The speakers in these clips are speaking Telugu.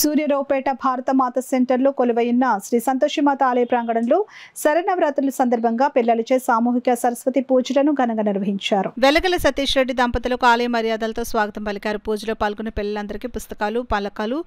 సూర్యరావుపేట భారతమాత సెంటర్లో కొలువైన శ్రీ సంతోషిమాత ఆలయ ప్రాంగణంలో శరన్నవరాత్రుల సందర్భంగా పిల్లలచే సామూహిక సరస్వతి పూజలను ఘనంగా నిర్వహించారు. వెలగల సతీష్ రెడ్డి దంపతులకు ఆలయ మర్యాదలతో స్వాగతం పలికారు. పూజలో పాల్గొన్న పిల్లలందరికీ పుస్తకాలు, పలకాలు,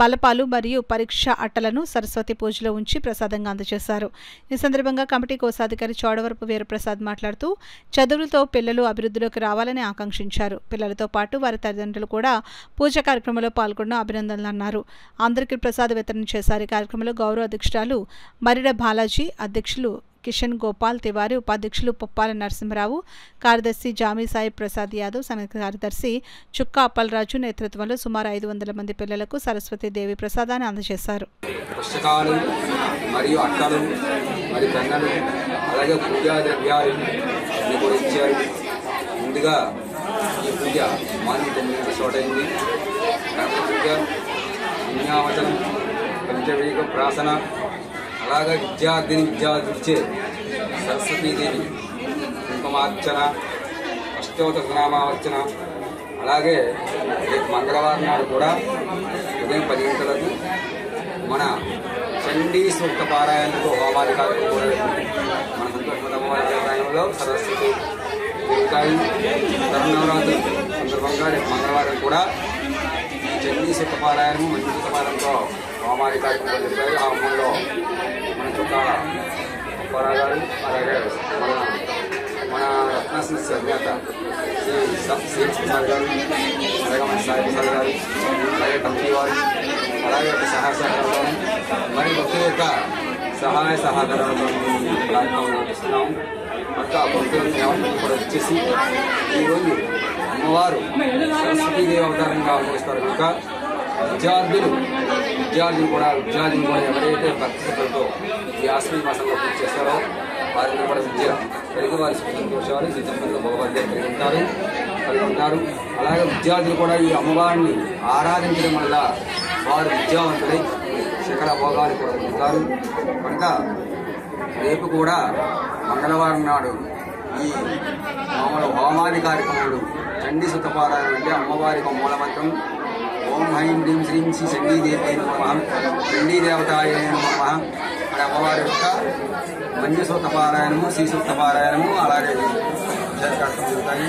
బలపాలు మరియు పరీక్ష అట్టలను సరస్వతి పూజలో ఉంచి ప్రసాదంగా అందజేశారు. ఈ సందర్భంగా కమిటీ కోశాధికారి చోడవరపు వీరప్రసాద్ మాట్లాడుతూ చదువులతో పిల్లలు అభివృద్ధిలోకి రావాలని ఆకాంక్షించారు. పిల్లలతో పాటు వారి తల్లిదండ్రులు కూడా పూజ కార్యక్రమంలో పాల్గొన్న అభినందనలు అన్నారు. అందరికీ ప్రసాద వితరణ చేశారు. ఈ కార్యక్రమంలో గౌరవ అధ్యక్షురాలు మరిడ బాలాజీ, అధ్యక్షులు కిషన్ గోపాల్ తివారీ, ఉపాధ్యక్షులు పొప్పాల నరసింహరావు, కార్యదర్శి జామీ సాయి ప్రసాద్ యాదవ్, సంఘ కార్యదర్శి చుక్కా అప్పలరాజు నేతృత్వంలో సుమారు 500 మంది పిల్లలకు సరస్వతి దేవి ప్రసాదాన్ని అందజేశారు. పుస్తకాలు మరియు అట్టలు మరియు పెన్నులు అలాగే పూజా ద్రవ్యాలు కూడా ఇచ్చారు. ముందుగా ఈ పూజ మార్నింగ్ 9 స్టార్ట్ అయింది. పూజ, పుణ్యావచనం, పంచవేగ ప్రాసన, అలాగే విద్యార్థినిచ్చే సరస్వతీదేవి కుంకుమార్చన, అష్టోత్తరనామార్చన, అలాగే మంగళవారం నాడు కూడా ఉదయం 10 గంటలకు మన చండీ సూక్త పారాయణతో హోమాది కార్యక్రమం కూడా మన సంతోష అమ్మవారి దేవాలయంలో సరస్వతి జరుగుతాయి. శరన్నవరాత్రి సందర్భంగా రేపు మంగళవారం కూడా చండీ సూక్త పారాయణము, మంచి సూక్త పారాయణంతో హోమాది కార్యక్రమం జరుగుతాయి. ఆ హోమంలో మన చుట్టాల అప్పారావు గారు, అలాగే మన రత్నశ్రీ అధినేత శ్రీ కుమార్ గారు, అలాగే మన సాయి ప్రసాద్ గారు, అలాగే కమిటీ వారు, అలాగే సహాయ సహకారంతో మరి భక్తుల యొక్క సహాయ సహకారాలతో కార్యక్రమం నడిపిస్తున్నాము. ఇంకా భక్తులను దేవతలు కూడా వచ్చేసి ఈరోజు అమ్మవారు సరస్వతీదేవి అవతారంగా అవతరిస్తారు కనుక విద్యార్థులు కూడా ఎవరైతే భక్తులతో ఈ ఆశ్రమ మాసంలో పూర్తి చేస్తారో వారిని కూడా విద్య కలిగి వారి సంతోషాలు సిద్ధంగా భగవద్గీత కలిగి ఉంటారు. అలాగే విద్యార్థులు కూడా ఈ అమ్మవారిని ఆరాధించడం వల్ల వారు విద్యావంతులై శిఖర భోగాలు కూడా పొందుతారు. కనుక రేపు కూడా మంగళవారం నాడు ఈ మామూలు హోమాది కార్యక్రమాలు చండీ సుత పారాయణం అంటే అమ్మవారికి మూలమంత్రం ఓం హ్రీం హ్రీం శ్రీం శ్రీ చండీదేవి నమః, చండీ దేవతాయ నమః అనే అమ్మవారి యొక్క మంజు సూక్త పారాయణము, శ్రీ సూక్త పారాయణము అలాగే జరుగుతాయి.